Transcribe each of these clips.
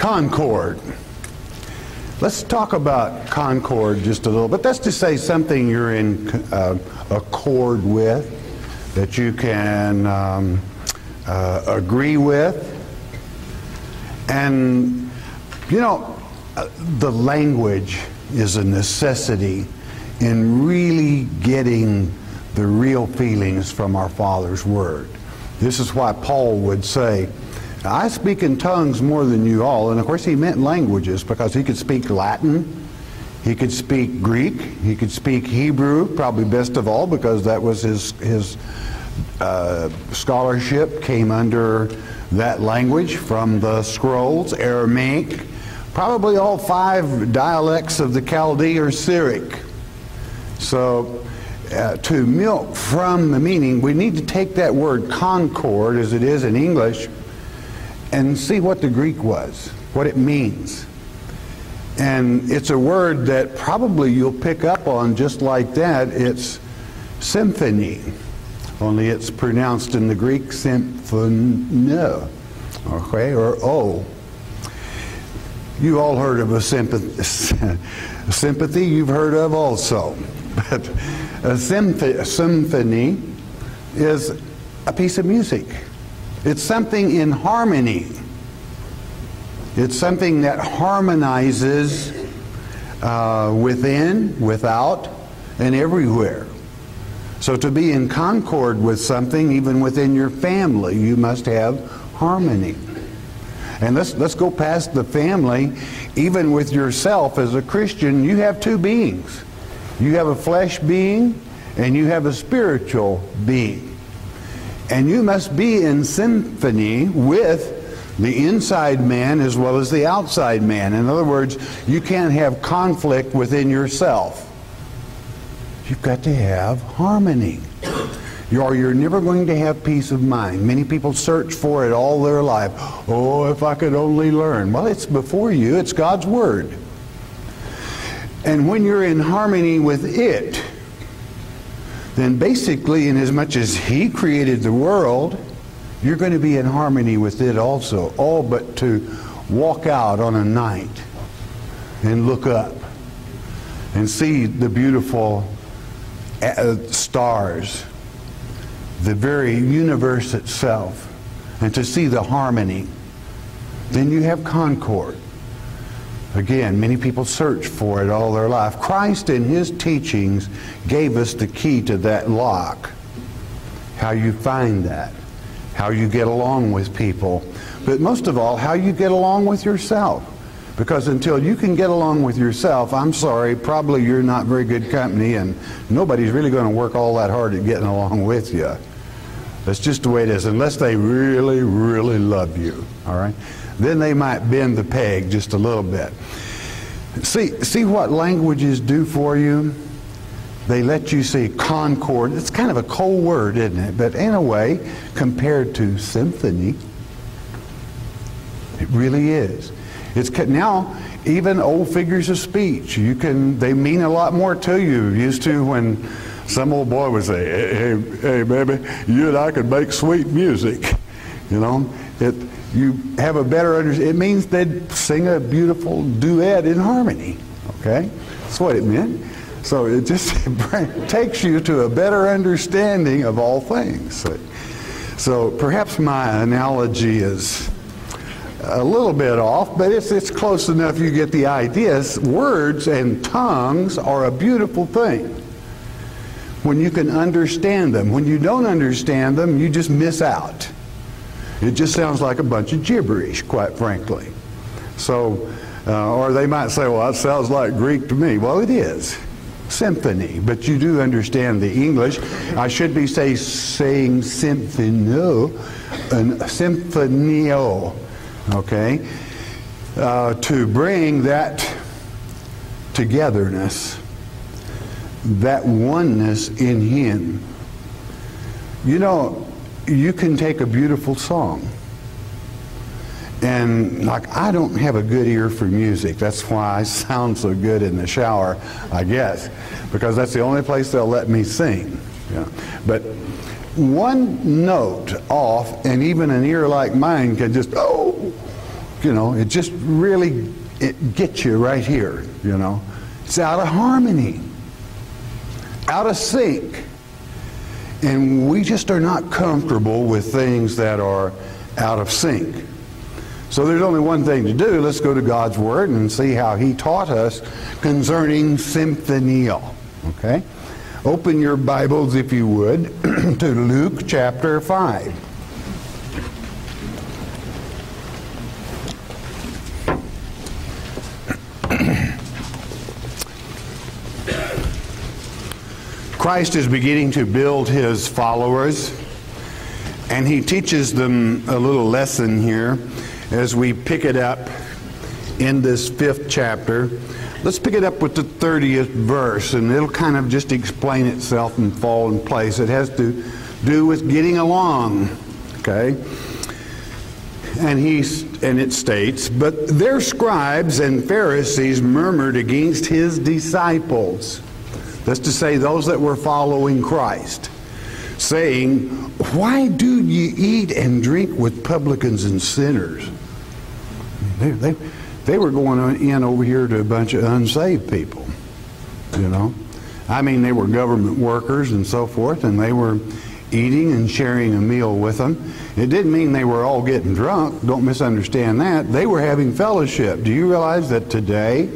Concord. Let's talk about concord just a little bit. Let's just say something you're in accord with, that you can agree with. And, you know, the language is a necessity in really getting the real feelings from our Father's Word. This is why Paul would say, I speak in tongues more than you all. And of course he meant languages, because he could speak Latin, he could speak Greek, he could speak Hebrew, probably best of all, because that was his scholarship came under that language from the scrolls, Aramaic, probably all 5 dialects of the Chaldee or Syriac. So to milk from the meaning, we need to take that word concord as it is in English and see what the Greek was, what it means. And it's a word that probably you'll pick up on just like that. It's symphony, only it's pronounced in the Greek symphono, okay, or O. You all heard of a sympathy you've heard of also. But a symphony is a piece of music. It's something in harmony. It's something that harmonizes within, without, and everywhere. So to be in concord with something, even within your family, you must have harmony. And let's go past the family. Even with yourself as a Christian, you have 2 beings. You have a flesh being and you have a spiritual being. And you must be in symphony with the inside man as well as the outside man. In other words, you can't have conflict within yourself. You've got to have harmony. Or you're never going to have peace of mind. Many people search for it all their life. Oh, if I could only learn. Well, it's before you. It's God's Word. And when you're in harmony with it, then basically, in as much as He created the world, you're going to be in harmony with it also. All but to walk out on a night and look up and see the beautiful stars, the very universe itself, and to see the harmony, then you have concord. Again, many people search for it all their life. Christ in His teachings gave us the key to that lock. How you find that. How you get along with people. But most of all, how you get along with yourself. Because until you can get along with yourself, I'm sorry, probably you're not very good company, and nobody's really going to work all that hard at getting along with you. That's just the way it is, unless they really, really love you, all right? Then they might bend the peg just a little bit. See what languages do for you? They let you see concord. It's kind of a cold word, isn't it? But in a way, compared to symphony, it really is. It's now even old figures of speech. They mean a lot more to you. Used to when some old boy would say, hey baby, you and I could make sweet music. You know, you have a better understanding. It means they'd sing a beautiful duet in harmony. Okay, that's what it meant. So it just takes you to a better understanding of all things. So perhaps my analogy is a little bit off, but it's close enough you get the idea. Words and tongues are a beautiful thing when you can understand them. When you don't understand them, you just miss out. It just sounds like a bunch of gibberish, quite frankly. So, or they might say, well, that sounds like Greek to me. Well, it is. Symphony. But you do understand the English. I should be saying symphonio, symphonio, okay? To bring that togetherness, that oneness in Him. You know, you can take a beautiful song, and like, I don't have a good ear for music. That's why I sound so good in the shower, I guess, because that's the only place they'll let me sing. Yeah. But one note off, and even an ear like mine can just, oh, it just really gets you right here, It's out of harmony, out of sync. And we just are not comfortable with things that are out of sync. So there's only one thing to do. Let's go to God's Word and see how He taught us concerning symphonial. Okay? Open your Bibles, if you would, to Luke chapter 5. Christ is beginning to build His followers, and He teaches them a little lesson here as we pick it up in this 5th chapter. Let's pick it up with the 30th verse, and it'll kind of just explain itself and fall in place. It has to do with getting along, okay? And it states, "But their scribes and Pharisees murmured against His disciples," that's to say those that were following Christ, "saying, Why do ye eat and drink with publicans and sinners?" They were going in over here to a bunch of unsaved people, I mean, they were government workers and so forth, and they were eating and sharing a meal with them. It didn't mean they were all getting drunk. Don't misunderstand that. They were having fellowship. Do you realize that today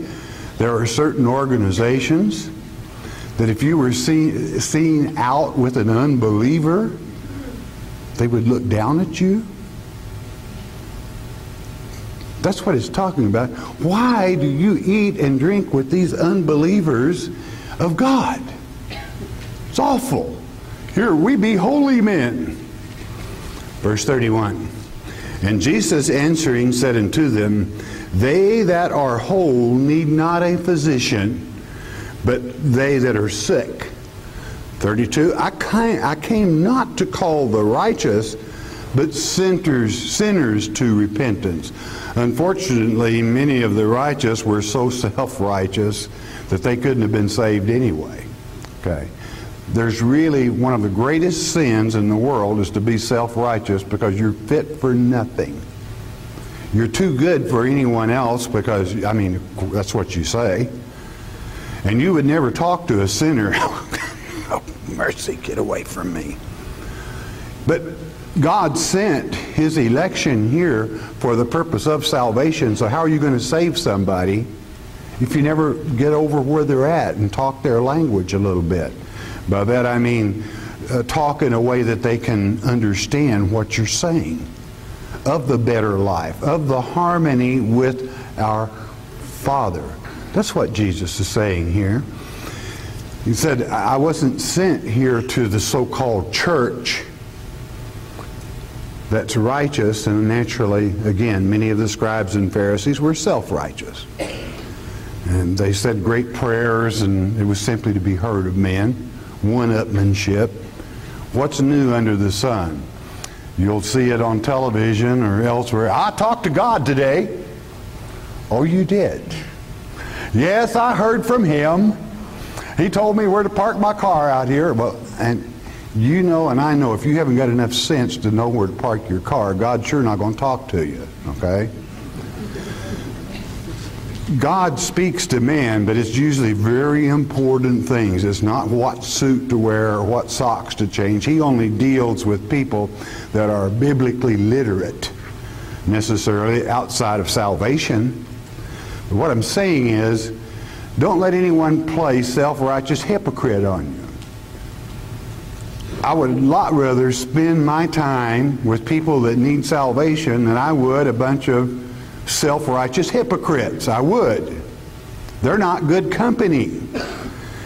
there are certain organizations that if you were seen out with an unbeliever, they would look down at you? That's what it's talking about. Why do you eat and drink with these unbelievers of God? It's awful. Here we be holy men. Verse 31. "And Jesus answering said unto them, They that are whole need not a physician, but they that are sick." 32. I came not to call the righteous, but sinners to repentance. Unfortunately, many of the righteous were so self-righteous that they couldn't have been saved anyway. Okay. There's really one of the greatest sins in the world is to be self-righteous, because you're fit for nothing. You're too good for anyone else because, that's what you say. And you would never talk to a sinner. Oh, mercy, get away from me. But God sent His election here for the purpose of salvation. So how are you going to save somebody if you never get over where they're at and talk their language a little bit? By that I mean talk in a way that they can understand what you're saying, of the better life, of the harmony with our Father. That's what Jesus is saying here. He said, I wasn't sent here to the so-called church that's righteous, and naturally, again, many of the scribes and Pharisees were self-righteous. And they said great prayers, and it was simply to be heard of men. One-upmanship. What's new under the sun? You'll see it on television or elsewhere. I talked to God today. Oh, you did? Yes, I heard from Him. He told me where to park my car out here. Well, and you know, and I know, if you haven't got enough sense to know where to park your car, God's sure not going to talk to you, okay? God speaks to man, but it's usually very important things. It's not what suit to wear or what socks to change. He only deals with people that are biblically literate, necessarily outside of salvation. But what I'm saying is, don't let anyone play self-righteous hypocrite on you. I would a lot rather spend my time with people that need salvation than I would a bunch of self-righteous hypocrites. I would. They're not good company.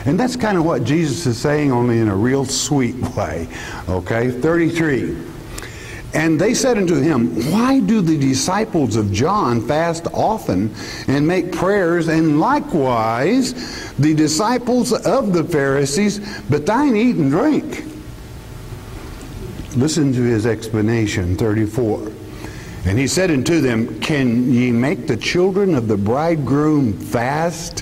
And that's kind of what Jesus is saying, only in a real sweet way. Okay, 33. And they said unto him, Why do the disciples of John fast often and make prayers, and likewise the disciples of the Pharisees, but thine eat and drink? Listen to his explanation, 34. And he said unto them, Can ye make the children of the bridegroom fast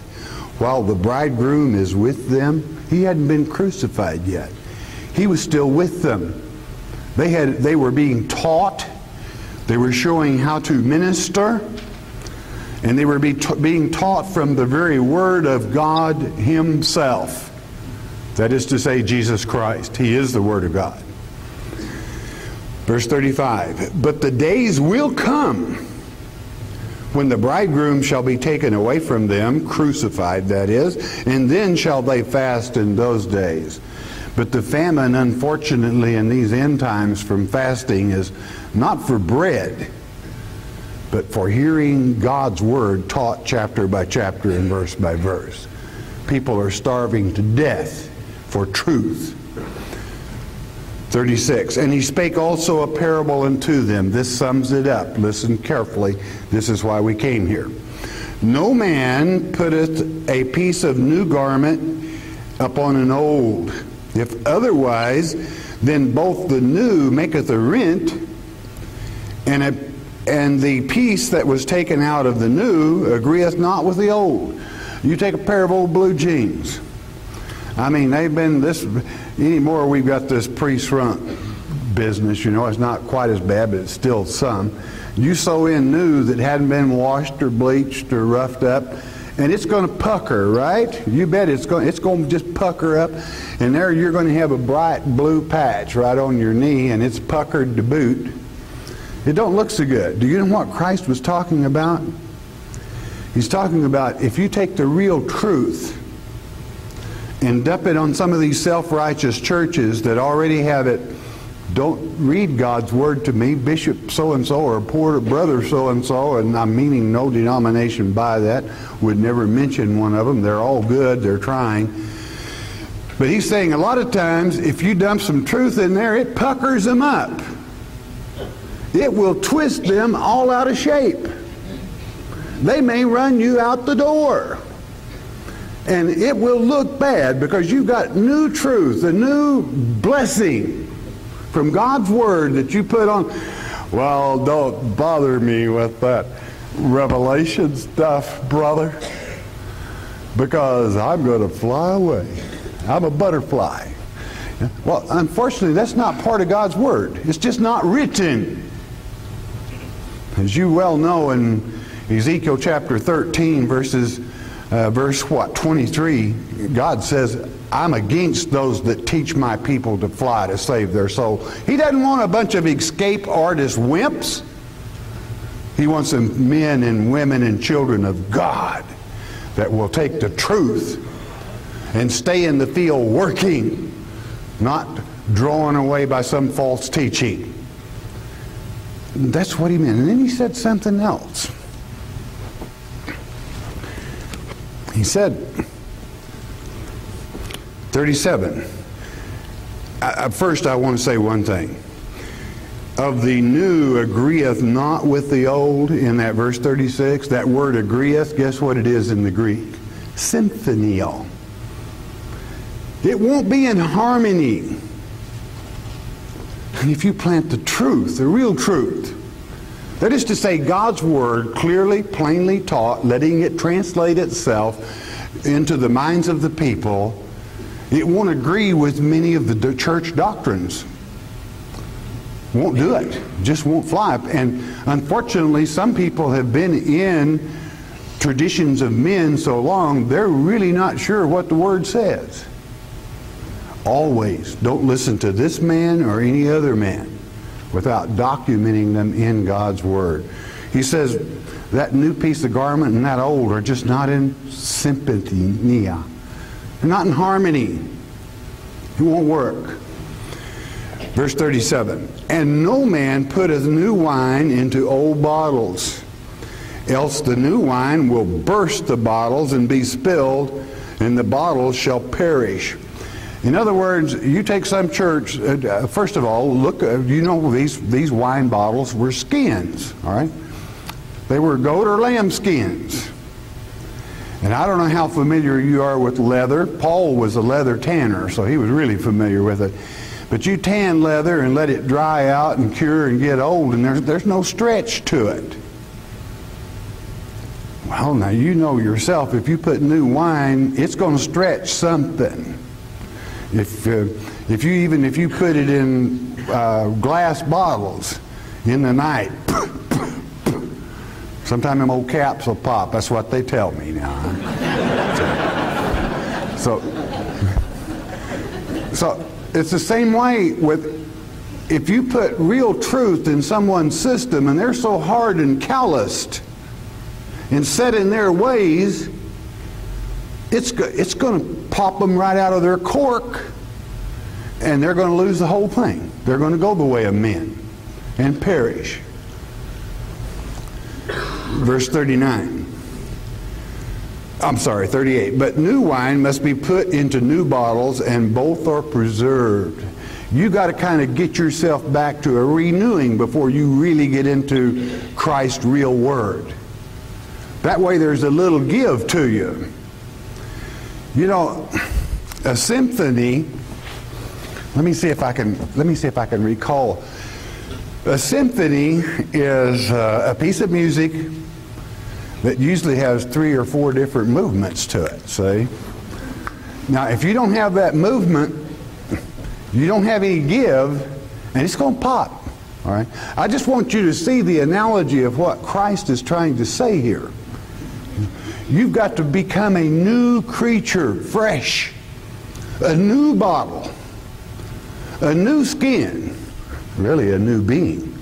while the bridegroom is with them? He hadn't been crucified yet. He was still with them. They were being taught They were showing how to minister, and they were being taught from the very Word of God Himself. That is to say, Jesus Christ. He is the Word of God. Verse 35, but the days will come when the bridegroom shall be taken away from them, crucified that is, and then shall they fast in those days. But the famine, unfortunately, in these end times from fasting is not for bread, but for hearing God's Word taught chapter by chapter and verse by verse. People are starving to death for truth. 36, and he spake also a parable unto them. This sums it up. Listen carefully. This is why we came here. No man putteth a piece of new garment upon an old. If otherwise, then both the new maketh a rent, and the piece that was taken out of the new agreeth not with the old. You take a pair of old blue jeans. I mean, they've been this... Anymore, we've got this pre-shrunk business. You know, it's not quite as bad, but it's still some. You sew in new that hadn't been washed or bleached or roughed up, and it's going to pucker, right? You bet it's going to just pucker up, and there you're going to have a bright blue patch right on your knee, and it's puckered to boot. It don't look so good. Do you know what Christ was talking about? He's talking about if you take the real truth and dump it on some of these self-righteous churches that already have it, don't read God's Word to me, Bishop so-and-so or poor brother so-and-so, and I'm meaning no denomination by that, would never mention one of them. They're all good, they're trying. But he's saying a lot of times, if you dump some truth in there, it puckers them up. It will twist them all out of shape. They may run you out the door. And it will look bad because you've got new truth, a new blessing from God's Word that you put on. Well, don't bother me with that Revelation stuff, brother, because I'm going to fly away. I'm a butterfly. Well, unfortunately, that's not part of God's Word. It's just not written. As you well know, in Ezekiel chapter 13, verse 23, God says, I'm against those that teach my people to fly to save their soul. He doesn't want a bunch of escape artist wimps. He wants some men and women and children of God that will take the truth and stay in the field working, not drawn away by some false teaching. That's what he meant. And then he said something else. He said, 37, first I want to say one thing. Of the new agreeth not with the old, in that verse 36, that word agreeth, guess what it is in the Greek? Symphonio. It won't be in harmony. And if you plant the truth, the real truth, that is to say, God's Word clearly, plainly taught, letting it translate itself into the minds of the people, it won't agree with many of the church doctrines. Won't do it. Just won't fly. And unfortunately, some people have been in traditions of men so long, they're really not sure what the Word says. Always don't listen to this man or any other man without documenting them in God's Word. He says that new piece of garment and that old are just not in sympathy. They're not in harmony. It won't work. Verse 37, and no man putteth new wine into old bottles, else the new wine will burst the bottles and be spilled, and the bottles shall perish. In other words, you take some church, first of all, look, you know these wine bottles were skins, all right? They were goat or lamb skins. And I don't know how familiar you are with leather. Paul was a leather tanner, so he was really familiar with it. But you tan leather and let it dry out and cure and get old, and there's no stretch to it. Well, now you know yourself, if you put new wine, it's going to stretch something. If you put it in glass bottles, In the night, sometimes them old caps will pop. That's what they tell me now. So it's the same way with, if you put real truth in someone's system and they're so hard and calloused and set in their ways, it's going to pop them right out of their cork, and they're going to lose the whole thing. They're going to go the way of men and perish. Verse 39. I'm sorry, 38. But new wine must be put into new bottles, and both are preserved. You got to kind of get yourself back to a renewing before you really get into Christ's real word. That way there's a little give to you. You know, a symphony, let me see if I can recall. A symphony is a piece of music that usually has 3 or 4 different movements to it, see? Now, if you don't have that movement, you don't have any give, and it's going to pop, all right? I just want you to see the analogy of what Christ is trying to say here. You've got to become a new creature, fresh, a new bottle, a new skin, really a new being,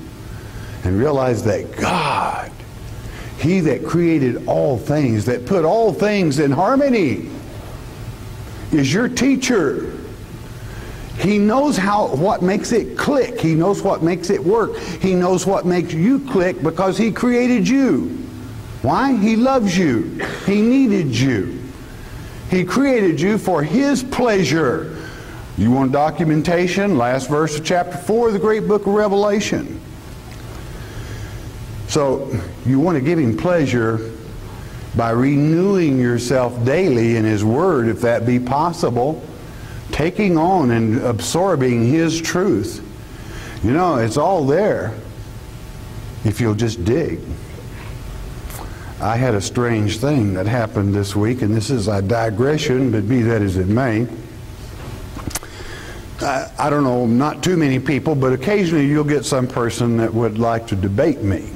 and realize that God, He that created all things, that put all things in harmony, is your teacher. He knows what makes it click. He knows what makes it work. He knows what makes you click because He created you. Why? He loves you. He needed you. He created you for His pleasure. You want documentation? Last verse of chapter 4 of the great book of Revelation. So you want to give Him pleasure by renewing yourself daily in His Word, if that be possible, taking on and absorbing His truth. You know, it's all there if you'll just dig. I had a strange thing that happened this week, and this is a digression, but be that as it may. I don't know, not too many people, but occasionally you'll get some person that would like to debate me.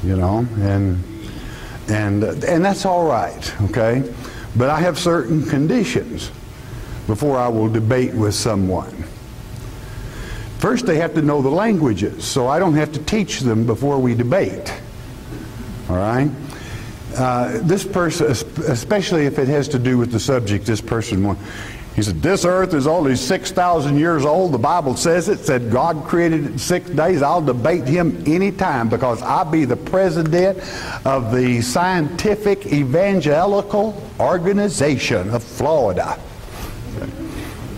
You know, and that's all right, okay? But I have certain conditions before I will debate with someone. First, they have to know the languages, so I don't have to teach them before we debate. All right? This person, especially if it has to do with the subject, this person, he said, this earth is only 6,000 years old. The Bible says it. Said God created it in 6 days. I'll debate him anytime because I'll be the president of the Scientific Evangelical Organization of Florida.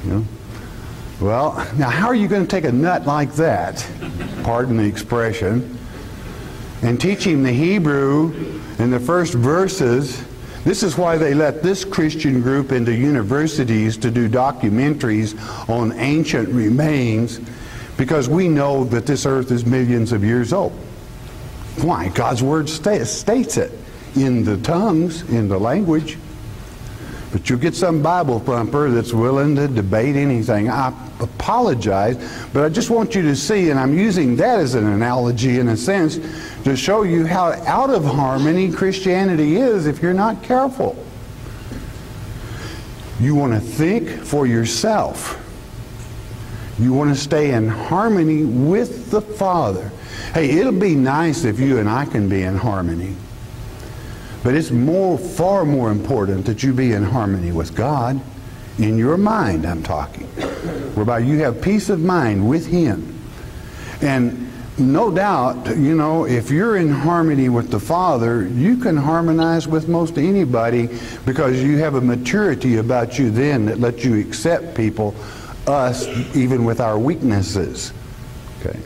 You know? Well, now how are you going to take a nut like that, pardon the expression, and teach him the Hebrew in the first verses? This is why they let this Christian group into universities to do documentaries on ancient remains, because we know that this earth is millions of years old. Why? God's Word states it in the tongues, in the language. But you'll get some Bible thumper that's willing to debate anything. I apologize, but I just want you to see, and I'm using that as an analogy in a sense, to show you how out of harmony Christianity is if you're not careful. You want to think for yourself. You want to stay in harmony with the Father. Hey, it'll be nice if you and I can be in harmony. But it's far more important that you be in harmony with God. In your mind, I'm talking. Whereby you have peace of mind with Him. And no doubt, you know, if you're in harmony with the Father, you can harmonize with most anybody because you have a maturity about you then that lets you accept people, us, even with our weaknesses. Okay.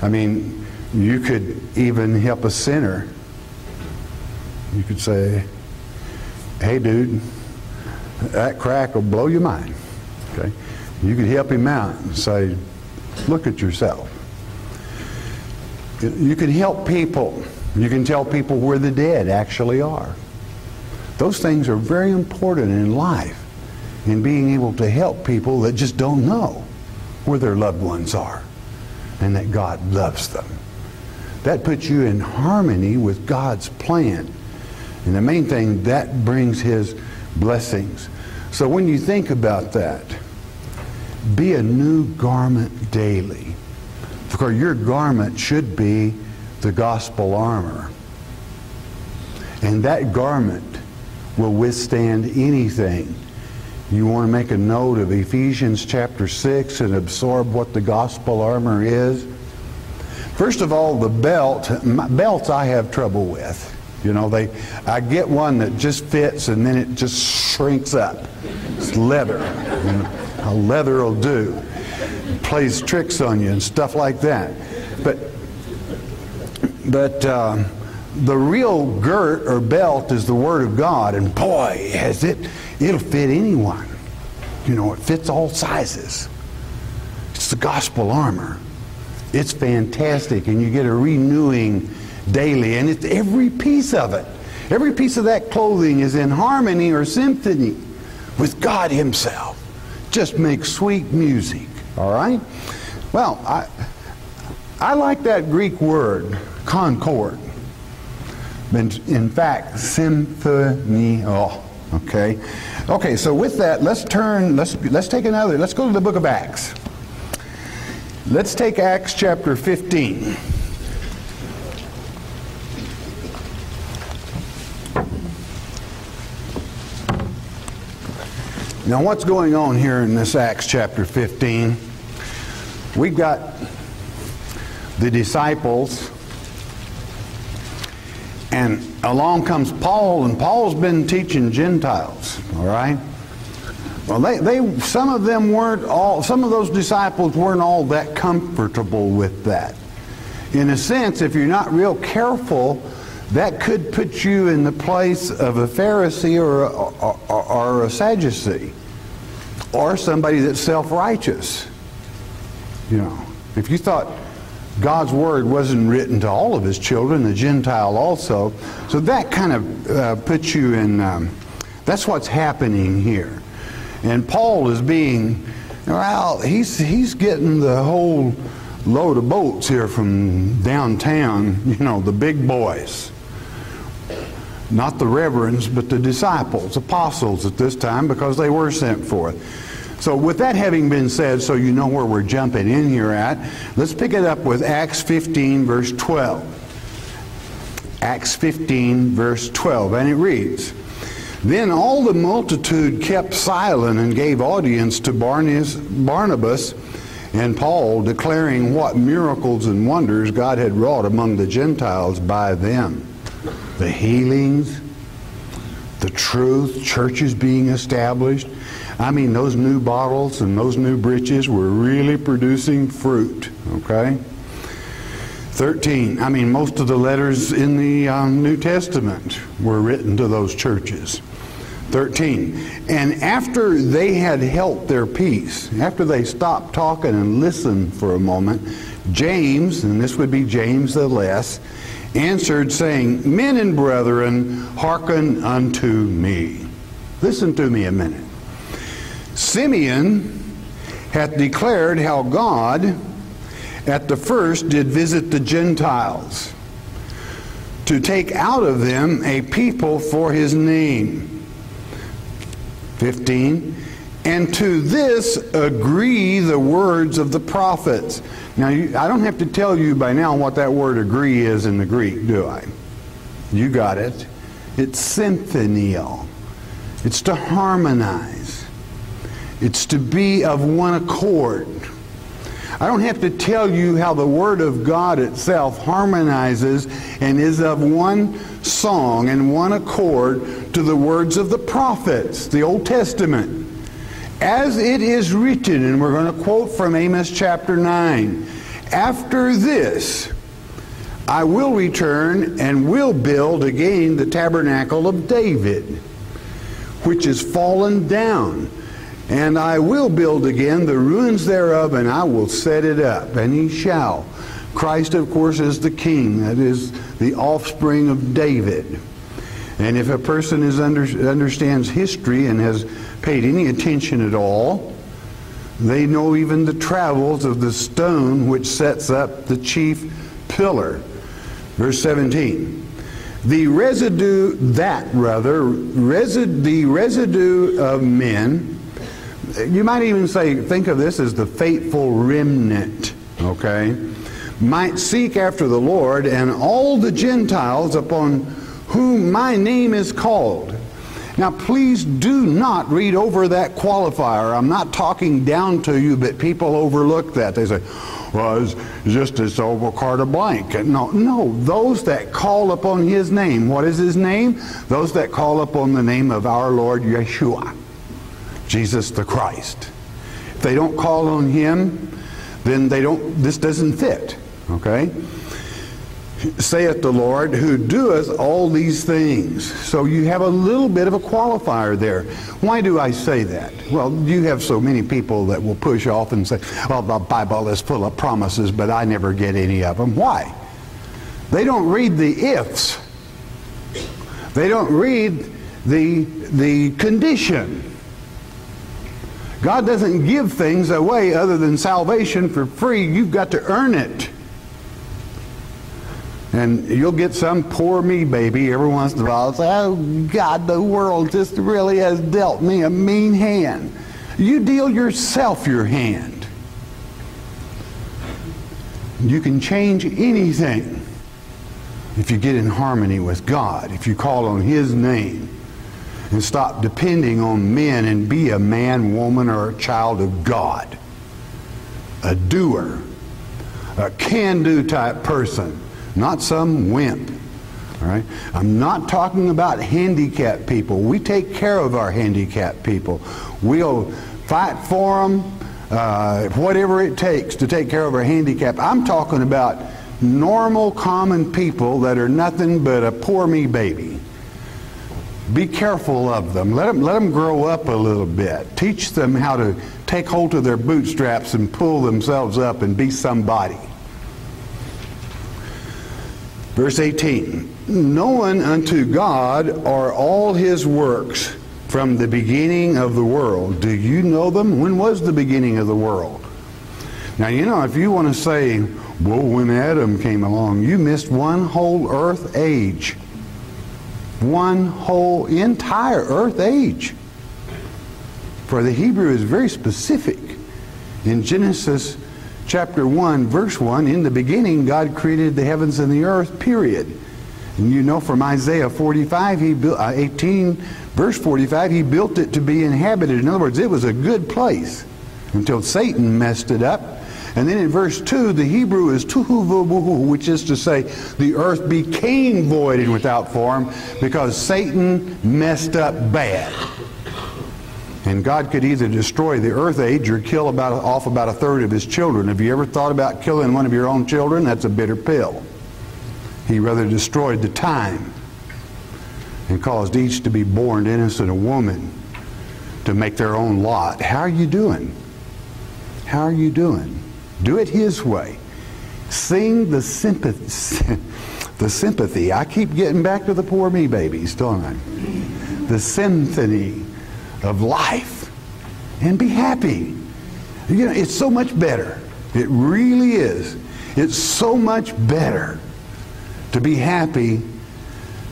I mean, you could even help a sinner. You could say, hey dude, that crack will blow your mind. Okay? You could help him out and say, look at yourself. You can help people. You can tell people where the dead actually are. Those things are very important in life, in being able to help people that just don't know where their loved ones are. and that God loves them. That puts you in harmony with God's plan. And the main thing, that brings His blessings. So when you think about that, be a new garment daily. Because your garment should be the gospel armor. And that garment will withstand anything. You want to make a note of Ephesians chapter 6 and absorb what the gospel armor is. First of all, the belts I have trouble with. You know, I get one that just fits and then it just shrinks up. It's leather. How leather will do. It plays tricks on you and stuff like that. But the real girt or belt is the Word of God, and boy, it'll fit anyone. You know, it fits all sizes. It's the gospel armor. It's fantastic, and you get a renewing daily, and it's every piece of it. Every piece of that clothing is in harmony or symphony with God Himself. Just makes sweet music, all right? Well, I like that Greek word, Concord. In fact, symphony. Oh, okay. Okay, so with that, let's go to the book of Acts. Let's take Acts chapter 15. Now, what's going on here in this Acts chapter 15? We've got the disciples, and along comes Paul, and Paul's been teaching Gentiles, all right? Well, some of those disciples weren't all that comfortable with that. In a sense, if you're not real careful, that could put you in the place of a Pharisee or a Sadducee, or somebody that's self-righteous. You know, if you thought God's Word wasn't written to all of His children, the Gentile also, so that kind of puts you in, that's what's happening here. And Paul is being, well, he's getting the whole load of boats here from downtown, you know, the big boys. Not the reverends, but the disciples, apostles at this time, because they were sent forth. So with that having been said, so you know where we're jumping in here at, let's pick it up with Acts 15, verse 12. Acts 15, verse 12, and it reads, "Then all the multitude kept silent and gave audience to Barnabas and Paul, declaring what miracles and wonders God had wrought among the Gentiles by them." The healings, the truth, churches being established. I mean, those new bottles and those new breeches were really producing fruit, okay? 13, I mean, most of the letters in the New Testament were written to those churches. 13, and after they had held their peace, after they stopped talking and listened for a moment, James, and this would be James the Less, answered, saying, "Men and brethren, hearken unto me." Listen to me a minute. "Simeon hath declared how God at the first did visit the Gentiles, to take out of them a people for His name." 15, "And to this agree the words of the prophets." Now, I don't have to tell you by now what that word agree is in the Greek, do I? You got it. It's symphonial. It's to harmonize. It's to be of one accord. I don't have to tell you how the Word of God itself harmonizes and is of one song and one accord to the words of the prophets, the Old Testament. As it is written, and we're going to quote from Amos chapter 9, "After this I will return and will build again the tabernacle of David, which is fallen down. And I will build again the ruins thereof, and I will set it up, and He shall." Christ, of course, is the King. That is the offspring of David. And if a person understands history and has paid any attention at all, They know even the travels of the stone which sets up the chief pillar. Verse 17. The residue of men, you might even say, think of this as the faithful remnant, okay, might seek after the Lord, and all the Gentiles upon whom my name is called. Now please do not read over that qualifier. I'm not talking down to you, but people overlook that. They say, well, it's just as over carte blanche. No, those that call upon His name. What is His name? Those that call upon the name of our Lord Yeshua, Jesus the Christ. If they don't call on Him, then this doesn't fit. Okay? Saith the Lord, who doeth all these things. So you have a little bit of a qualifier there. Why do I say that? Well, you have so many people that will push off and say, well, the Bible is full of promises, but I never get any of them. Why? They don't read the ifs. They don't read the condition. God doesn't give things away other than salvation for free. You've got to earn it. And you'll get some poor me baby every once in a while say, oh God, the world just really has dealt me a mean hand. You deal yourself your hand. You can change anything if you get in harmony with God, if you call on His name and stop depending on men and be a man, woman, or a child of God. A doer, a can-do type person. Not some wimp. All right? I'm not talking about handicapped people. We take care of our handicapped people. We'll fight for them, whatever it takes to take care of our handicapped. I'm talking about normal, common people that are nothing but a poor me baby. Be careful of them. Let them grow up a little bit. Teach them how to take hold of their bootstraps and pull themselves up and be somebody. Verse 18, knowing unto God are all His works from the beginning of the world. Do you know them? When was the beginning of the world? Now, you know, if you want to say, well, when Adam came along, you missed one whole earth age. One whole entire earth age. For the Hebrew is very specific. In Genesis Chapter 1, verse 1, in the beginning God created the heavens and the earth, period. And you know from Isaiah 45, 18, verse 45, He built it to be inhabited. In other words, it was a good place until Satan messed it up. And then in verse 2, the Hebrew is tuhu vubuhu, which is to say the earth became void and without form because Satan messed up bad. And God could either destroy the earth age or kill off about a third of His children. Have you ever thought about killing one of your own children? That's a bitter pill. He rather destroyed the time and caused each to be born innocent, a woman, to make their own lot. How are you doing? How are you doing? Do it His way. Sing the sympathy. The sympathy. I keep getting back to the poor me babies, don't I? The symphony of life, and be happy. You know, it's so much better. It really is. It's so much better to be happy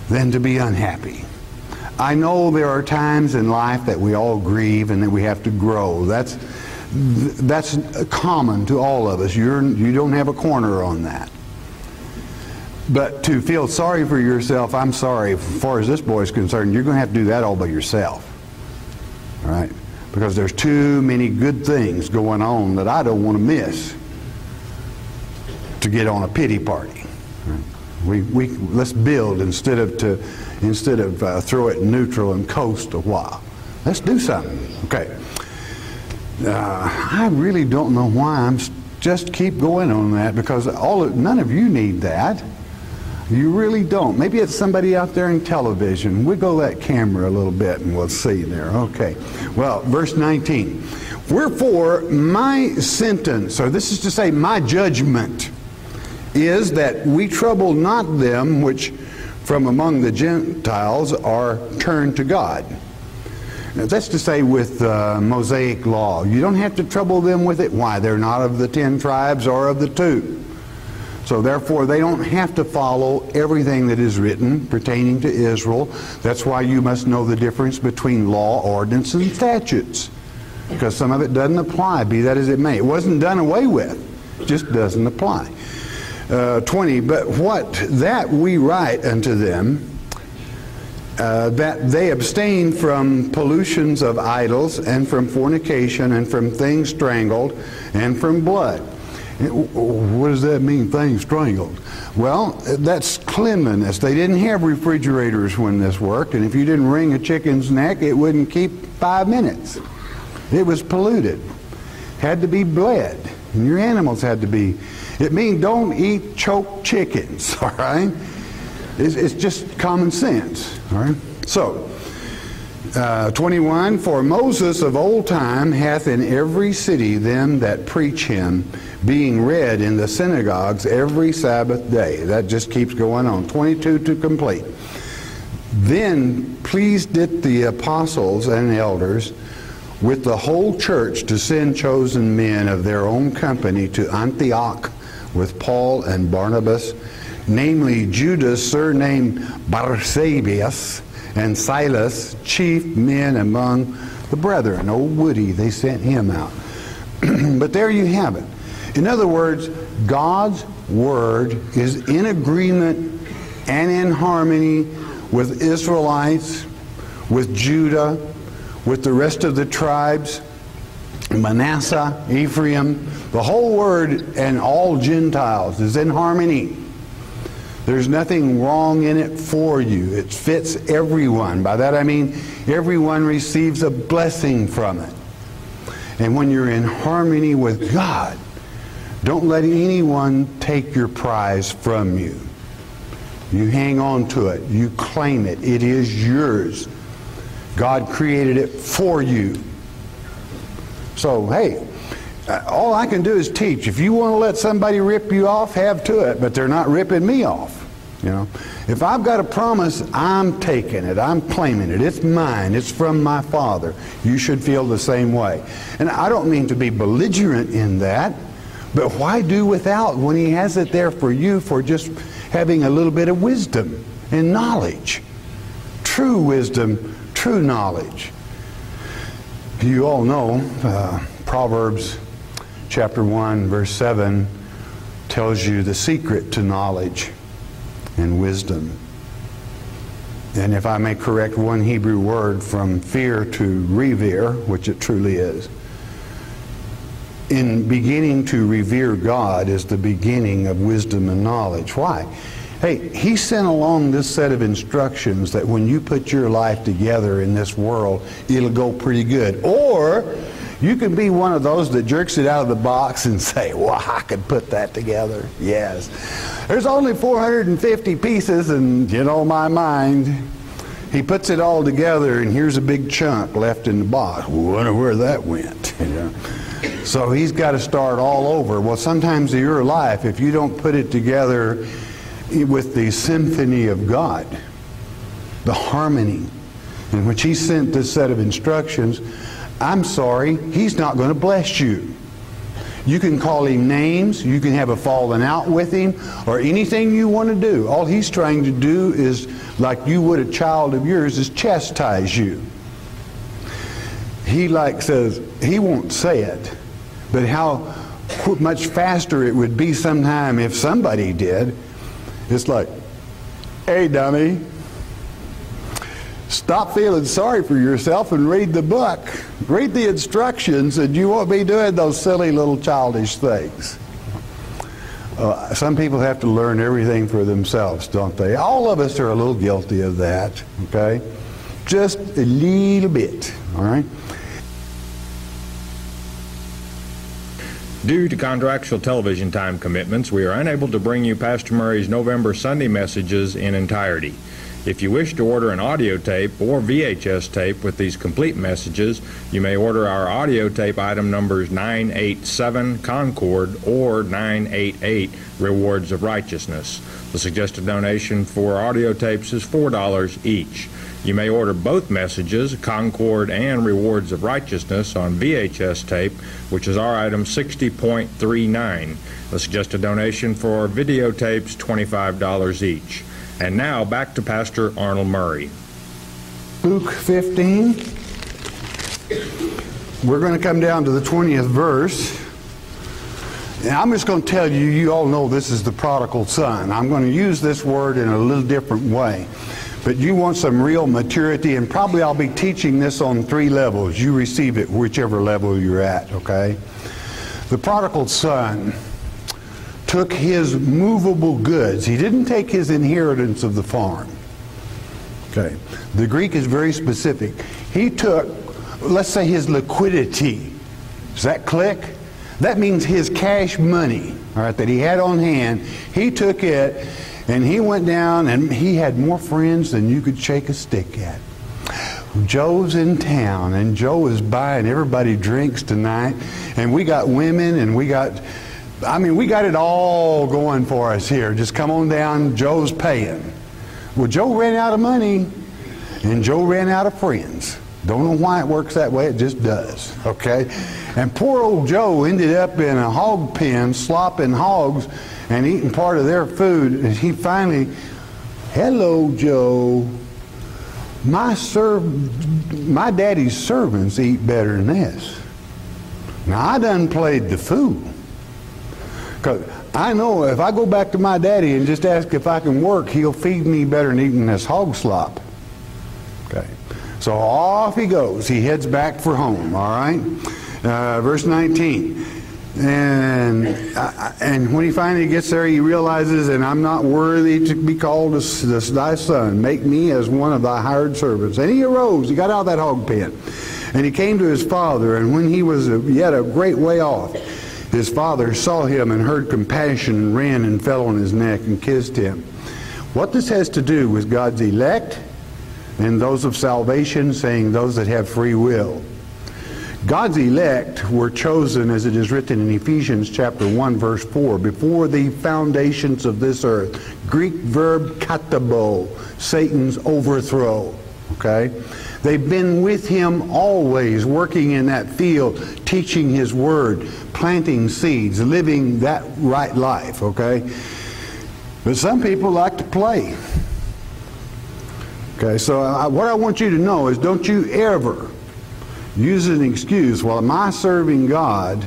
than to be unhappy. I know there are times in life that we all grieve and that we have to grow. That's common to all of us. You don't have a corner on that. But to feel sorry for yourself, I'm sorry, as far as this boy is concerned, you're going to have to do that all by yourself. All right? Because there's too many good things going on that I don't want to miss to get on a pity party. Right? Let's build instead of throw it in neutral and coast a while. Let's do something. Okay. I really don't know why I'm just keep going on that, because none of you need that. You really don't. Maybe it's somebody out there in television. Wiggle that camera a little bit and we'll see there. Okay. Well, verse 19. Wherefore my sentence, or this is to say my judgment, is that we trouble not them which from among the Gentiles are turned to God. That's to say with Mosaic law. You don't have to trouble them with it. Why? They're not of the 10 tribes or of the 2. So therefore they don't have to follow everything that is written pertaining to Israel. That's why you must know the difference between law, ordinance, and statutes. Because some of it doesn't apply, be that as it may. It wasn't done away with. It just doesn't apply. 20, but what that we write unto them, that they abstain from pollutions of idols, and from fornication, and from things strangled, and from blood. What does that mean, things strangled? Well, that's cleanliness. They didn't have refrigerators when this worked, and if you didn't wring a chicken's neck, it wouldn't keep 5 minutes. It was polluted. Had to be bled. And your animals had to be. It means don't eat choked chickens, all right? It's just common sense, all right? So, 21, for Moses of old time hath in every city them that preach him, being read in the synagogues every Sabbath day. That just keeps going on. 22 to complete. Then pleased it the apostles and elders with the whole church to send chosen men of their own company to Antioch with Paul and Barnabas, namely Judas surnamed Barsabbas, and Silas, chief men among the brethren. Old Woody, they sent him out. But there you have it. In other words, God's word is in agreement and in harmony with Israelites, with Judah, with the rest of the tribes, Manasseh, Ephraim. The whole word and all Gentiles is in harmony. There's nothing wrong in it for you. It fits everyone. By that I mean everyone receives a blessing from it. And when you're in harmony with God, don't let anyone take your prize from you. You hang on to it. You claim it. It is yours. God created it for you. So, hey, all I can do is teach. If you want to let somebody rip you off, have to it, but they're not ripping me off. You know, if I've got a promise, I'm taking it. I'm claiming it. It's mine. It's from my Father. You should feel the same way. And I don't mean to be belligerent in that, but why do without when He has it there for you for just having a little bit of wisdom and knowledge? True wisdom, true knowledge. You all know Proverbs chapter 1 verse 7 tells you the secret to knowledge and wisdom. And if I may correct one Hebrew word from fear to revere, which it truly is, in beginning to revere God is the beginning of wisdom and knowledge. Why? Hey, He sent along this set of instructions that when you put your life together in this world, it'll go pretty good. Or you can be one of those that jerks it out of the box and say, well, I could put that together. Yes. There's only 450 pieces, and you know my mind. He puts it all together, and here's a big chunk left in the box. Wonder where that went. You know? So he's got to start all over. Well, sometimes in your life, if you don't put it together with the symphony of God, the harmony, in which He sent this set of instructions, I'm sorry, He's not going to bless you. You can call Him names, you can have a falling out with Him, or anything you want to do. All He's trying to do is, like you would a child of yours, is chastise you. He says, He won't say it, but how much faster it would be sometime if somebody did. It's like, hey dummy, stop feeling sorry for yourself and read the book. Read the instructions and you won't be doing those silly little childish things. Some people have to learn everything for themselves, don't they? All of us are a little guilty of that, okay? Just a little bit, all right? Due to contractual television time commitments, we are unable to bring you Pastor Murray's November Sunday messages in entirety. If you wish to order an audio tape or VHS tape with these complete messages, you may order our audio tape item numbers 987 Concord or 988 Rewards of Righteousness. The suggested donation for audio tapes is $4 each. You may order both messages, Concord and Rewards of Righteousness, on VHS tape, which is our item 60.39. The suggested donation for videotapes, $25 each. And now back to Pastor Arnold Murray. Luke 15. We're going to come down to the 20th verse. And I'm just going to tell you, you all know this is the prodigal son. I'm going to use this word in a little different way. But you want some real maturity, and probably I'll be teaching this on 3 levels. You receive it whichever level you're at, okay? The prodigal son took his movable goods. He didn't take his inheritance of the farm. Okay. The Greek is very specific. He took, let's say, his liquidity. Does that click? That means his cash money, all right, that he had on hand. He took it and he went down, and he had more friends than you could shake a stick at. Joe's in town, and Joe is buying everybody drinks tonight, and we got women, and we got it all going for us here. Just come on down, Joe's paying. Well, Joe ran out of money, and Joe ran out of friends. Don't know why it works that way, it just does, okay? And poor old Joe ended up in a hog pen, slopping hogs and eating part of their food. And he finally, hello, Joe. My daddy's servants eat better than this. Now, I done played the fool. Because I know if I go back to my daddy and just ask if I can work, he'll feed me better than eating this hog slop. Okay. So off he goes. He heads back for home, all right? Verse 19. And when he finally gets there, he realizes, and I'm not worthy to be called thy son. Make me as one of thy hired servants. And he arose. He got out of that hog pen. And he came to his father. And when he was yet a great way off, his father saw him and heard compassion and ran and fell on his neck and kissed him. What this has to do with God's elect and those of salvation, saying those that have free will. God's elect were chosen, as it is written in Ephesians chapter 1, verse 4, before the foundations of this earth. Greek verb katabo, Satan's overthrow. Okay? They've been with him always, working in that field, teaching his word, planting seeds, living that right life. Okay? But some people like to play. Okay, so what I want you to know is, don't you ever use an excuse, well, my serving God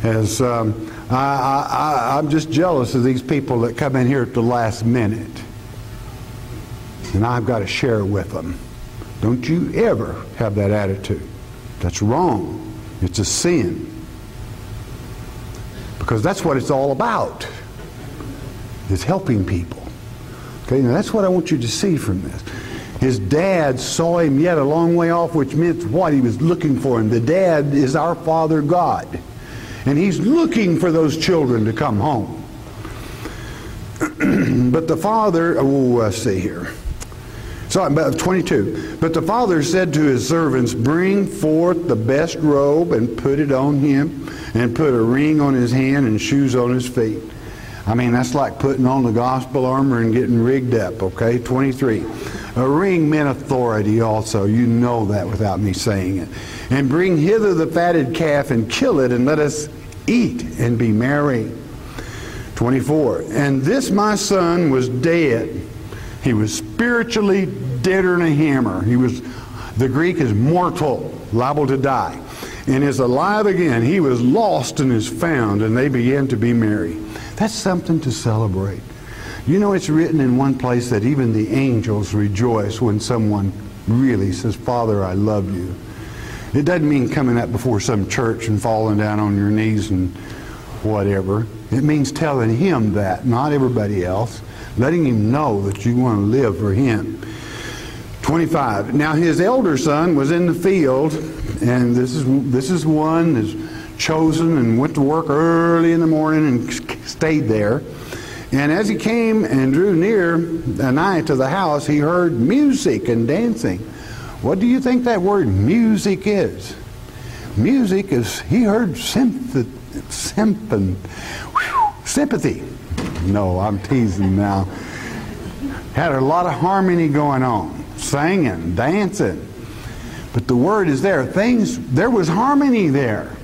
has, I'm just jealous of these people that come in here at the last minute, and I've got to share with them. Don't you ever have that attitude. That's wrong. It's a sin. Because that's what it's all about, is helping people. Okay, now that's what I want you to see from this. His dad saw him yet a long way off, which meant what? He was looking for him. The dad is our Father God. And he's looking for those children to come home. But the father, let's see here. So, 22. But the father said to his servants, bring forth the best robe and put it on him, and put a ring on his hand and shoes on his feet. I mean, that's like putting on the gospel armor and getting rigged up, okay? 23. A ring meant authority also. You know that without me saying it. And bring hither the fatted calf and kill it, and let us eat and be merry. 24. And this my son was dead. He was spiritually deader than a hammer. The Greek is mortal, liable to die. And is alive again. He was lost and is found, and they began to be merry. That's something to celebrate. You know, it's written in one place that even the angels rejoice when someone really says, Father, I love you. It doesn't mean coming up before some church and falling down on your knees and whatever. It means telling him that, not everybody else. Letting him know that you want to live for him. 25. Now his elder son was in the field, and this is one that's chosen and went to work early in the morning and stayed there. And as he came and drew near nigh to the house, he heard music and dancing. What do you think that word music is? Music is, he heard sympathy. No, I'm teasing now. Had a lot of harmony going on. singing, dancing. But the word is there. There was harmony there.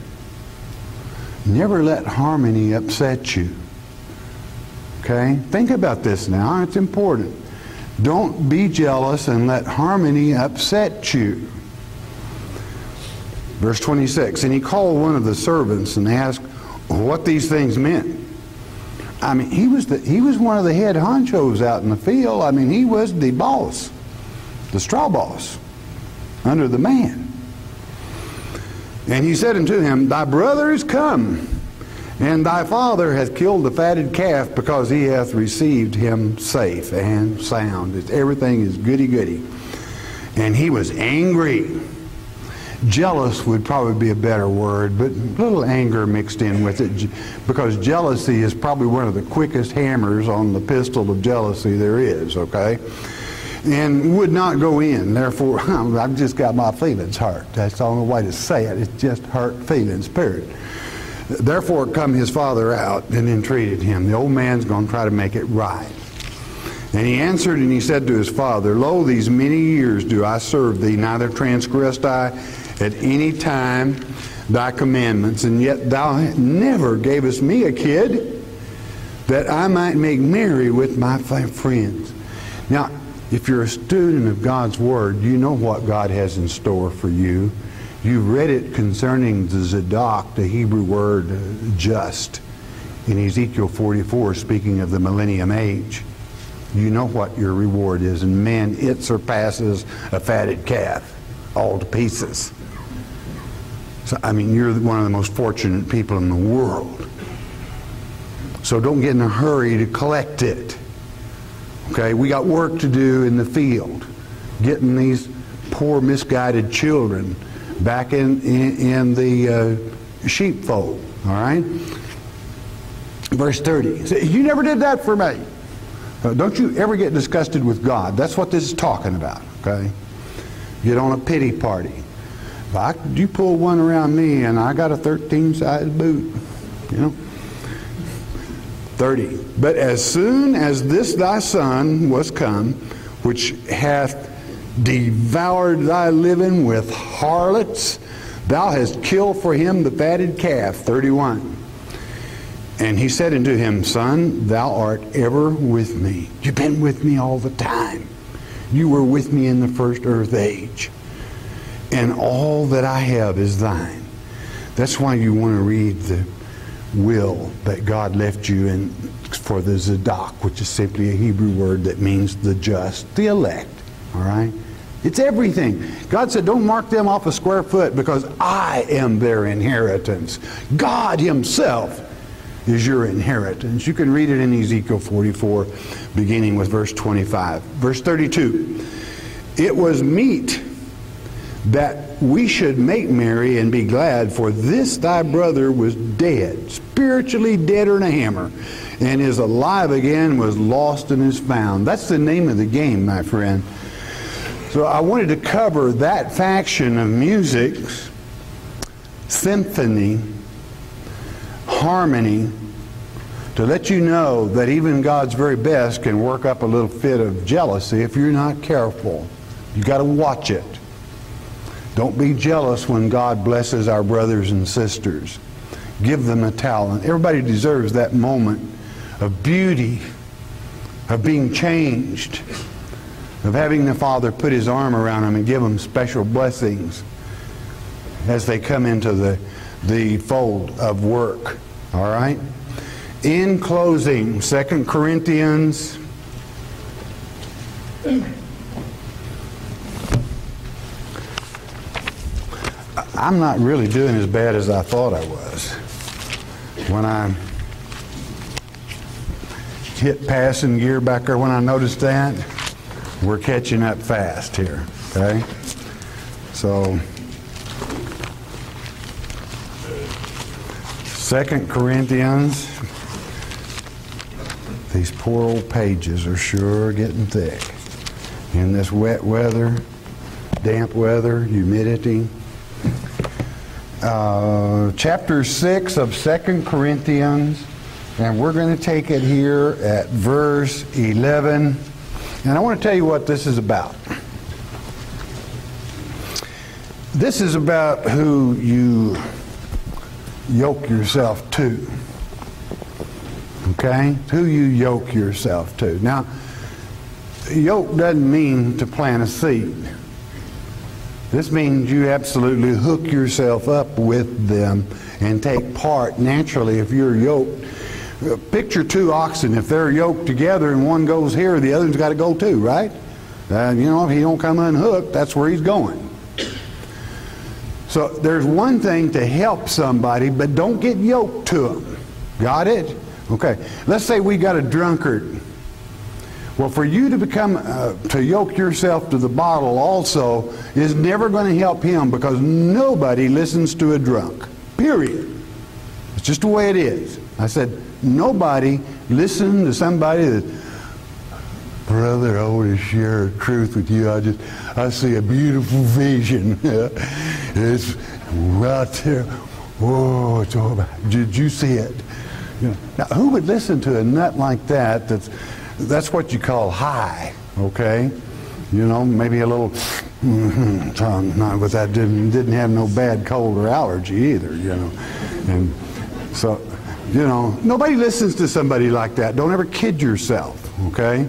Never let harmony upset you. Okay? Think about this now. It's important. Don't be jealous and let harmony upset you. Verse 26, and he called one of the servants and asked what these things meant. I mean, he was one of the head honchos out in the field. I mean, he was the boss, the straw boss, under the man. And he said unto him, thy brother is come, and thy father hath killed the fatted calf, because he hath received him safe and sound. Everything is goody-goody. And he was angry. Jealous would probably be a better word, but a little anger mixed in with it, because jealousy is probably one of the quickest hammers on the pistol of jealousy there is, okay? And would not go in. Therefore, I've just got my feelings hurt. That's the only way to say it. It's just hurt feelings, period. Therefore come his father out and entreated him. The old man's going to try to make it right. And he answered and he said to his father, lo, these many years do I serve thee, neither transgressed I at any time thy commandments, and yet thou never gavest me a kid, that I might make merry with my friends. Now, if you're a student of God's Word, you know what God has in store for you. You've read it concerning the Zadok, the Hebrew word just, in Ezekiel 44, speaking of the millennium age. You know what your reward is, and man, it surpasses a fatted calf all to pieces. So, I mean, you're one of the most fortunate people in the world. So don't get in a hurry to collect it. Okay, we got work to do in the field, getting these poor misguided children back in the sheepfold. All right. Verse 30. So, you never did that for me. Don't you ever get disgusted with God. That's what this is talking about. Okay. Get on a pity party. You pull one around me and I got a 13-size boot. You know. 30. But as soon as this thy son was come, which hath devoured thy living with harlots, thou hast killed for him the fatted calf. 31. And he said unto him, son, thou art ever with me. You've been with me all the time. You were with me in the first earth age. And all that I have is thine. That's why you want to read the will that God left you in for the Zadok, which is simply a Hebrew word that means the just, the elect. All right? It's everything. God said, don't mark them off a square foot, because I am their inheritance. God himself is your inheritance. You can read it in Ezekiel 44, beginning with verse 25. Verse 32. It was meet that we should make merry and be glad, for this thy brother was dead, spiritually deader than a hammer, and is alive again, was lost and is found. That's the name of the game, my friend. So I wanted to cover that faction of music, symphony, harmony, to let you know that even God's very best can work up a little fit of jealousy if you're not careful. You got to watch it. Don't be jealous when God blesses our brothers and sisters. Give them a talent. Everybody deserves that moment of beauty, of being changed, of having the Father put his arm around them and give them special blessings as they come into the fold of work. All right? In closing, 2 Corinthians I'm not really doing as bad as I thought I was. When I hit passing gear back there, when I noticed that, we're catching up fast here, okay? So, 2 Corinthians, these poor old pages are sure getting thick. In this wet weather, damp weather, humidity. Chapter 6 of 2 Corinthians, and we're going to take it here at verse 11. And I want to tell you what this is about. This is about who you yoke yourself to. Okay? Who you yoke yourself to. Now, yoke doesn't mean to plant a seed. This means you absolutely hook yourself up with them and take part naturally if you're yoked. Picture two oxen. If they're yoked together and one goes here, the other's got to go too, right? You know, if he don't come unhooked, that's where he's going. So there's one thing to help somebody, but don't get yoked to them. Got it? Okay. Let's say we got a drunkard. Well, for you to become, to yoke yourself to the bottle also is never going to help him, because nobody listens to a drunk. Period. It's just the way it is. I said, nobody listens to somebody that, brother, I want to share a truth with you. I see a beautiful vision. It's right there. Whoa, it's all about. Did you see it? You know, now, who would listen to a nut like that? That's what you call high, okay? You know, maybe a little tongue. Not with that, didn't have no bad cold or allergy either, you know. And so, you know, nobody listens to somebody like that. Don't ever kid yourself, okay?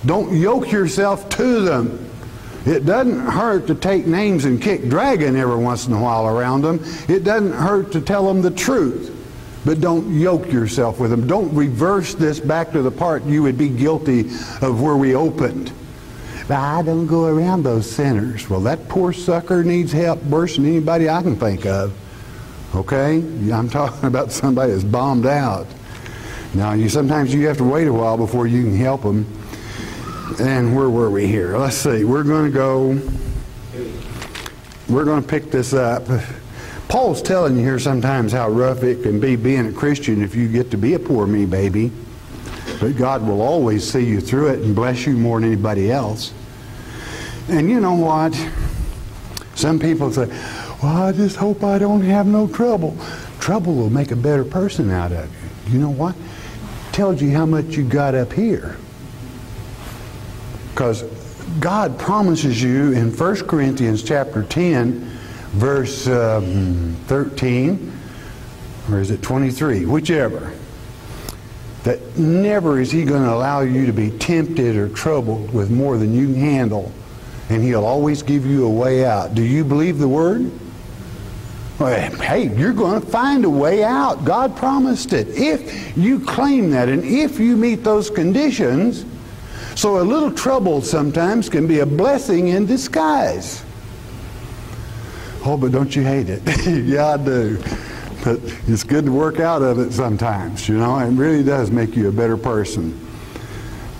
Don't yoke yourself to them. It doesn't hurt to take names and kick dragon every once in a while around them. It doesn't hurt to tell them the truth. But don't yoke yourself with them. Don't reverse this back to the part you would be guilty of where we opened. But I don't go around those sinners. Well, that poor sucker needs help worse than anybody I can think of. Okay? I'm talking about somebody that's bombed out. Now, sometimes you have to wait a while before you can help them. And where were we here? Let's see. We're going to pick this up. Paul's telling you here sometimes how rough it can be being a Christian if you get to be a poor me baby. But God will always see you through it and bless you more than anybody else. And you know what? Some people say, well, I just hope I don't have no trouble. Trouble will make a better person out of you. You know what? Tells you how much you got up here. Because God promises you in 1 Corinthians chapter 10, verse 13, or is it 23, whichever, that never is he going to allow you to be tempted or troubled with more than you can handle, and he'll always give you a way out. Do you believe the word? Well, hey, you're going to find a way out. God promised it. If you claim that, and if you meet those conditions. So a little trouble sometimes can be a blessing in disguise. Oh, but don't you hate it? Yeah, I do. But it's good to work out of it sometimes, you know. It really does make you a better person.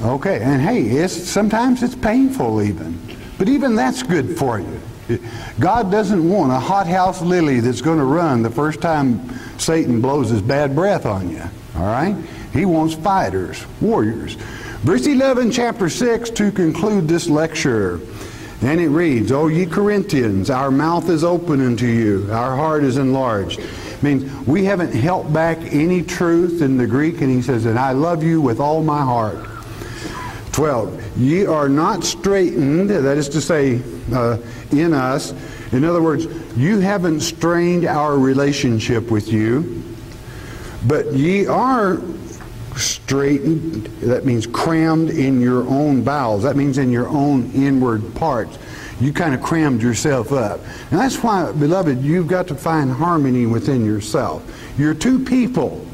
Okay, and hey, sometimes it's painful even. But even that's good for you. God doesn't want a hothouse lily that's going to run the first time Satan blows his bad breath on you. All right? He wants fighters, warriors. Verse 11, chapter 6, to conclude this lecture. And it reads, O ye Corinthians, our mouth is open unto you, our heart is enlarged. It means we haven't held back any truth in the Greek, and he says, and I love you with all my heart. 12, ye are not straitened, that is to say, in us. In other words, you haven't strained our relationship with you, but ye are straightened, that means crammed in your own bowels. That means in your own inward parts. You kind of crammed yourself up. And that's why, beloved, you've got to find harmony within yourself. You're two people.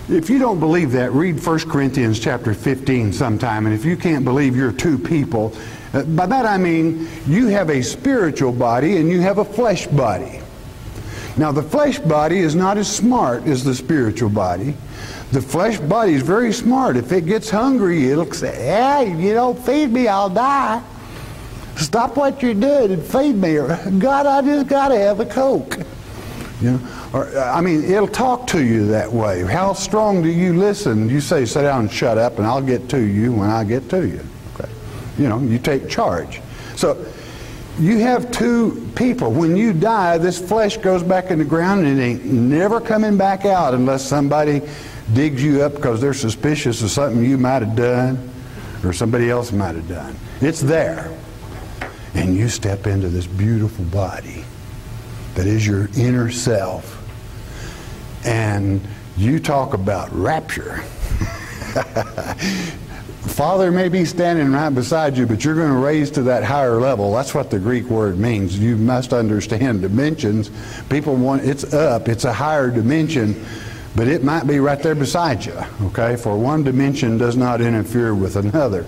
If you don't believe that, read 1 Corinthians chapter 15 sometime. And if you can't believe you're two people, by that I mean you have a spiritual body and you have a flesh body. Now the flesh body is not as smart as the spiritual body. The flesh body is very smart. If it gets hungry, it'll say, hey, you don't feed me, I'll die. Stop what you're doing and feed me. Or, God, I just got to have a Coke. You know? Or, I mean, it'll talk to you that way. How strong do you listen? You say, sit down and shut up, and I'll get to you when I get to you. Okay. You know, you take charge. So you have two people. When you die, this flesh goes back in the ground, and it ain't never coming back out unless somebody digs you up because they're suspicious of something you might have done or somebody else might have done. It's there. and you step into this beautiful body that is your inner self, and you talk about rapture. Father may be standing right beside you, but you're going to raise to that higher level. That's what the Greek word means. You must understand dimensions. People want, it's up, it's a higher dimension, but it might be right there beside you, okay? For one dimension does not interfere with another.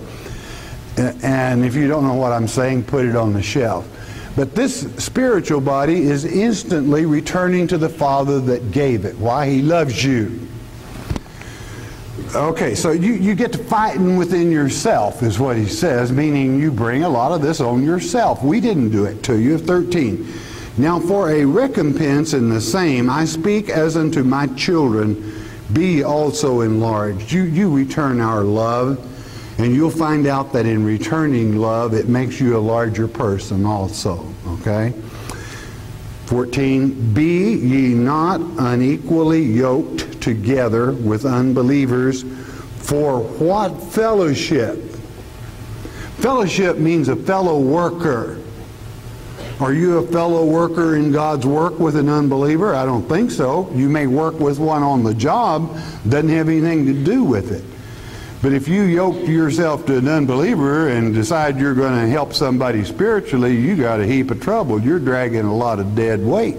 And if you don't know what I'm saying, put it on the shelf. But this spiritual body is instantly returning to the Father that gave it. Why? He loves you. Okay, so you get to fighting within yourself, is what he says, meaning you bring a lot of this on yourself. We didn't do it to you. 13. Now for a recompense in the same, I speak as unto my children, be also enlarged. You return our love, and you'll find out that in returning love, it makes you a larger person also, okay? 14, be ye not unequally yoked together with unbelievers, for what fellowship? Fellowship means a fellow worker. Are you a fellow worker in God's work with an unbeliever? I don't think so. You may work with one on the job, doesn't have anything to do with it. But if you yoke yourself to an unbeliever and decide you're going to help somebody spiritually, you got a heap of trouble. You're dragging a lot of dead weight.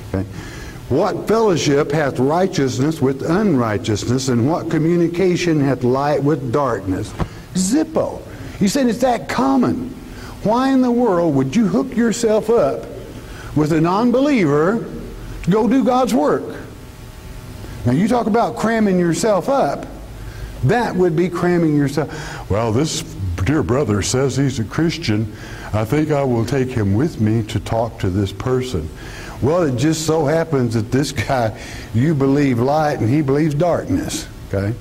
Okay? What fellowship hath righteousness with unrighteousness, and what communication hath light with darkness? Zippo. He said it's that common. Why in the world would you hook yourself up with a non-believer to go do God's work? Now you talk about cramming yourself up. That would be cramming yourself. Well, this dear brother says he's a Christian. I think I will take him with me to talk to this person. Well, it just so happens that this guy, you believe light and he believes darkness. Okay?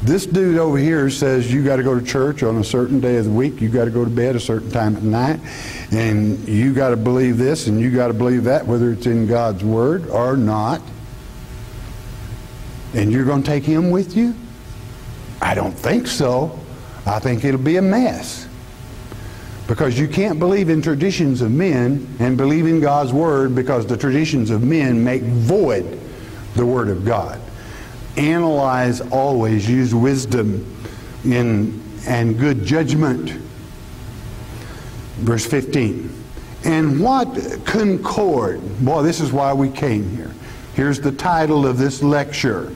This dude over here says you got to go to church on a certain day of the week. You got to go to bed a certain time at night. And you got to believe this and you got to believe that, whether it's in God's Word or not. And you're going to take him with you? I don't think so. I think it'll be a mess. Because you can't believe in traditions of men and believe in God's Word, because the traditions of men make void the Word of God. Analyze always, use wisdom and good judgment. Verse 15. And what concord? Boy, this is why we came here. Here's the title of this lecture.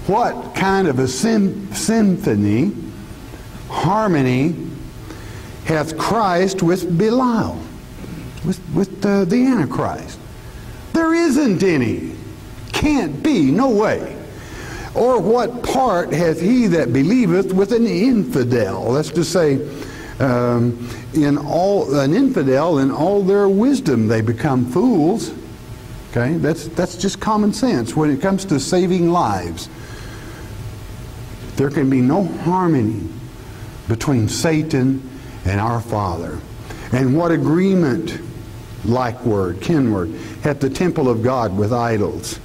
What kind of a symphony, harmony, hath Christ with Belial, with the Antichrist? There isn't any. Can't be, no way. Or what part hath he that believeth with an infidel? That's to say, an infidel, in all their wisdom they become fools. Okay, that's just common sense when it comes to saving lives. There can be no harmony between Satan and our Father. And what agreement, like word, kin word, hath the temple of God with idols?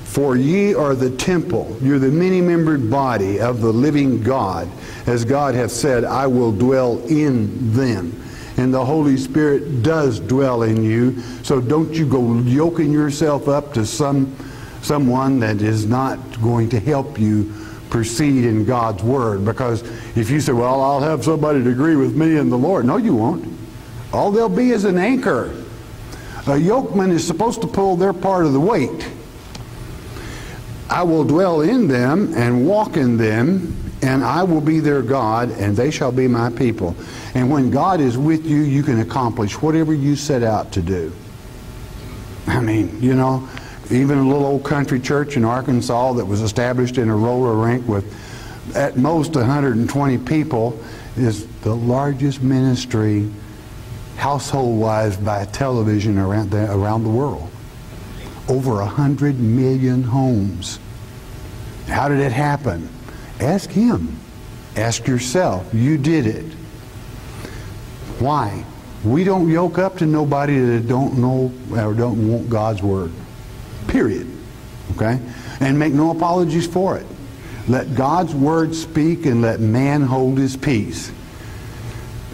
For ye are the temple, you're the many-membered body of the living God, as God hath said, I will dwell in them. And the Holy Spirit does dwell in you, so don't you go yoking yourself up to someone that is not going to help you proceed in God's Word. Because if you say, well, I'll have somebody to agree with me in the Lord. No, you won't. All they'll be is an anchor. A yokeman is supposed to pull their part of the weight. I will dwell in them and walk in them, and I will be their God, and they shall be my people. And when God is with you, you can accomplish whatever you set out to do. I mean, you know, even a little old country church in Arkansas that was established in a roller rink with at most 120 people is the largest ministry household-wise by television around the world. Over 100 million homes. How did it happen? Ask him. Ask yourself. You did it. Why? We don't yoke up to nobody that don't know or don't want God's Word. Period. Okay? And make no apologies for it. Let God's Word speak and let man hold his peace.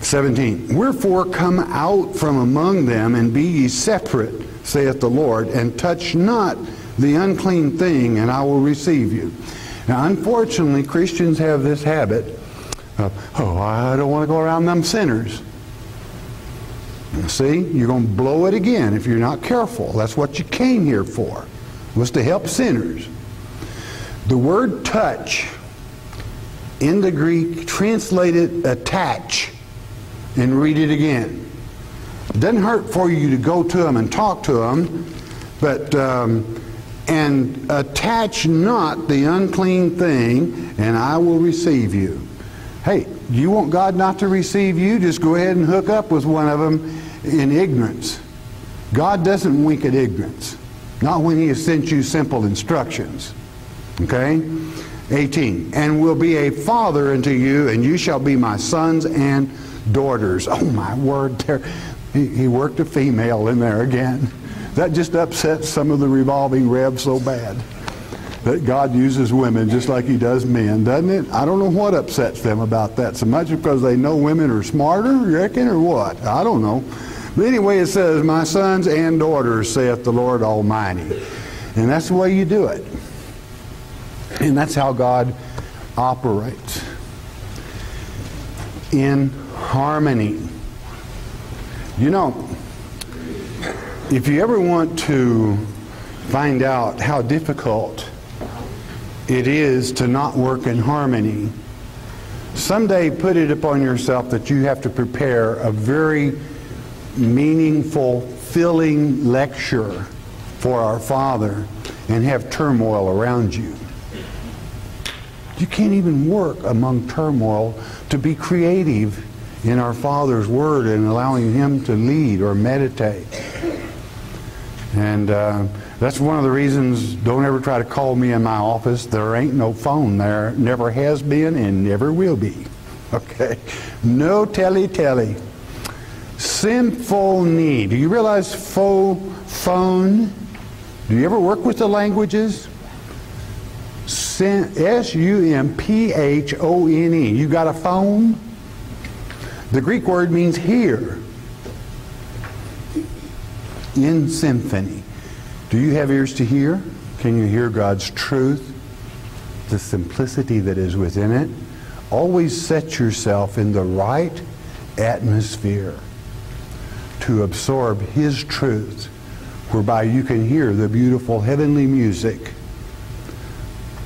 17. Wherefore come out from among them, and be ye separate, saith the Lord, and touch not the unclean thing, and I will receive you. Now, unfortunately, Christians have this habit of, oh, I don't want to go around them sinners. See, you're going to blow it again if you're not careful. That's what you came here for, was to help sinners. The word touch, in the Greek, translated attach, and read it again. It doesn't hurt for you to go to them and talk to them, but and attach not the unclean thing, and I will receive you. Hey, you want God not to receive you? Just go ahead and hook up with one of them in ignorance. God doesn't wink at ignorance. Not when He has sent you simple instructions. Okay? 18. And will be a father unto you, and you shall be my sons and daughters. Oh my word, there. He worked a female in there again. That just upsets some of the revolving revs so bad. That God uses women just like He does men, doesn't it? I don't know what upsets them about that so much, because they know women are smarter, you reckon, or what? I don't know. But anyway, it says, my sons and daughters, saith the Lord Almighty. And that's the way you do it. And that's how God operates. In harmony. You know, if you ever want to find out how difficult it is to not work in harmony, someday put it upon yourself that you have to prepare a very meaningful, filling lecture for our Father and have turmoil around you. You can't even work among turmoil to be creative in our Father's Word and allowing Him to lead or meditate. And that's one of the reasons, don't ever try to call me in my office. There ain't no phone there. Never has been and never will be. Okay? No telly. Symphony. Do you realize phone? Do you ever work with the languages? S-U-M-P-H-O-N-E. You got a phone? The Greek word means hear. In symphony. Do you have ears to hear? Can you hear God's truth? The simplicity that is within it? Always set yourself in the right atmosphere to absorb His truth, whereby you can hear the beautiful heavenly music.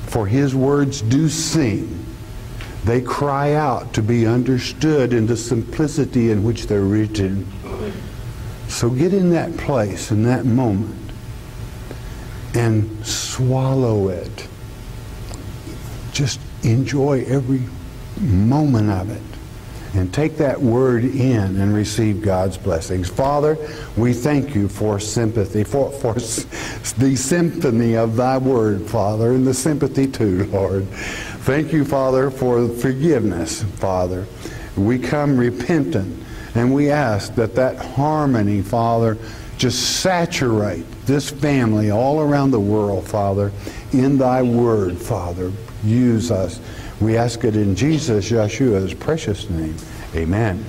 For His words do sing. They cry out to be understood in the simplicity in which they're written. So get in that place, in that moment, and swallow it. Just enjoy every moment of it. And take that word in and receive God's blessings. Father, we thank you for sympathy, for the symphony of thy word, Father, and the sympathy too, Lord. Thank you, Father, for forgiveness, Father. We come repentant, and we ask that harmony, Father, just saturate this family all around the world, Father, in thy word, Father. Use us. We ask it in Jesus, Yeshua's precious name. Amen.